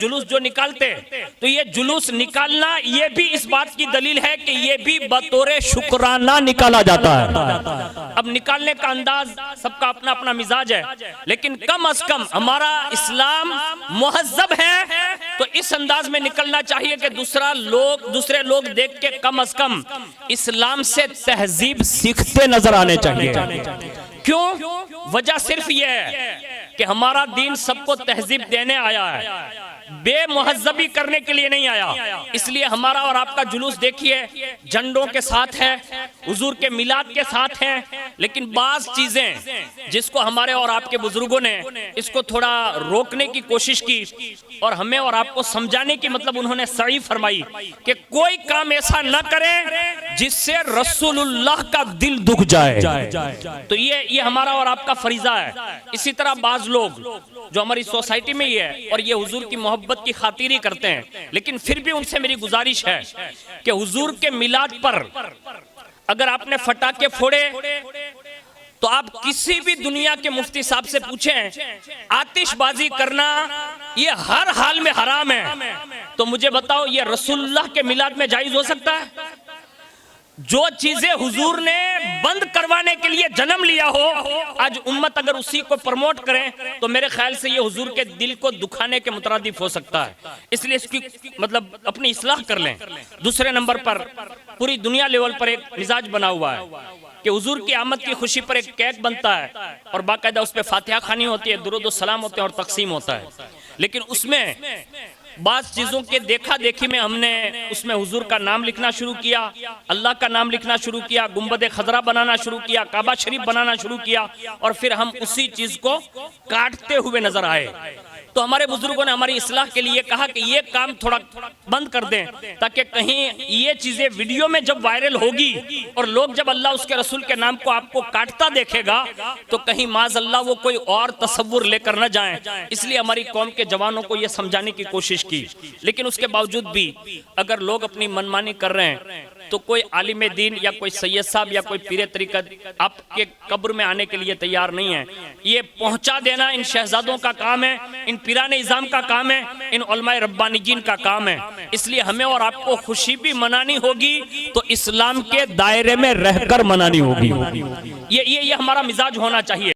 जुलूस जो निकालते, तो ये जुलूस निकालना ये भी इस बात की दलील है कि ये भी बतौरे शुक्राना निकाला जाता है। अब निकालने का अंदाज सबका अपना अपना मिजाज है, लेकिन कम से कम हमारा इस्लाम मुहज्जब है, तो इस अंदाज में निकलना चाहिए कि दूसरे लोग देख के कम से कम इस्लाम से तहजीब सीखते नजर आने चाहिए। क्यों? वजह सिर्फ ये है कि हमारा दीन सबको तहजीब देने आया है, बेमुहज्जबी करने के लिए नहीं आया। इसलिए हमारा और आपका जुलूस देखिए झंडों के साथ है, हुजूर के मिलाद के साथ है, लेकिन बाज चीजें जिसको हमारे और आपके बुजुर्गों ने इसको थोड़ा रोकने की कोशिश की और हमें और आपको समझाने की मतलब उन्होंने सही फरमाई कि कोई काम ऐसा न करें जिससे रसूलुल्लाह का दिल दुख जाए। तो ये हमारा और आपका फरीजा है। इसी तरह बाज लोग जो हमारी सोसाइटी में ही है और ये हुजूर की मोहब्बत की खातिर ही करते हैं, लेकिन फिर भी उनसे मेरी गुजारिश है कि हुजूर के मिलाद पर अगर आपने फटाके फोड़े तो आप किसी भी दुनिया के मुफ्ती साहब से पूछें, आतिशबाजी करना ये हर हाल में हराम है, तो मुझे बताओ ये रसूलुल्लाह के मिलाद में जायज हो सकता है? जो चीजें हुजूर ने बंद करवाने के लिए जन्म लिया हो, आज उम्मत अगर उसी को प्रमोट करें तो मेरे ख्याल से ये हुजूर के दिल को दुखाने के मुतरादिफ हो सकता है। इसलिए इसकी मतलब अपनी इस्लाह कर लें। दूसरे नंबर पर पूरी दुनिया लेवल पर एक मिजाज बना हुआ है कि हुजूर की आमद की खुशी पर एक केक बनता है और बाकायदा उस पर फातिहा खानी होती है, दुरूद व सलाम होते हैं और तकसीम होता है, लेकिन उसमें बात चीजों के देखा देखी में हमने उसमें हुजूर का नाम लिखना शुरू किया, अल्लाह का नाम लिखना शुरू किया, गुंबद खजरा बनाना शुरू किया, काबा शरीफ बनाना शुरू किया, और फिर हम उसी चीज को काटते हुए नजर आए। तो हमारे बुजुर्गों ने हमारी इस्लाह के लिए कहा कि ये काम थोड़ा बंद कर दें, ताकि कहीं ये चीजें वीडियो में जब वायरल होगी और लोग जब अल्लाह उसके रसूल के नाम को आपको काटता देखेगा तो कहीं माज अल्लाह वो कोई और तसव्वुर लेकर न जाएं। इसलिए हमारी कौम के जवानों को ये समझाने की कोशिश की, लेकिन उसके बावजूद भी अगर लोग अपनी मनमानी कर रहे हैं तो कोई आलिम दीन या कोई सैयद साहब या कोई पीरे तरीकत आपके कब्र में आने के लिए तैयार नहीं है। ये पहुंचा देना इन शहजादों का काम है, इन पीराने इज़ाम का काम है, इन उलमाए रब्बानीजीन का काम है। इसलिए हमें और आपको खुशी भी मनानी होगी तो इस्लाम के दायरे में रहकर मनानी होगी। ये हमारा मिजाज होना चाहिए।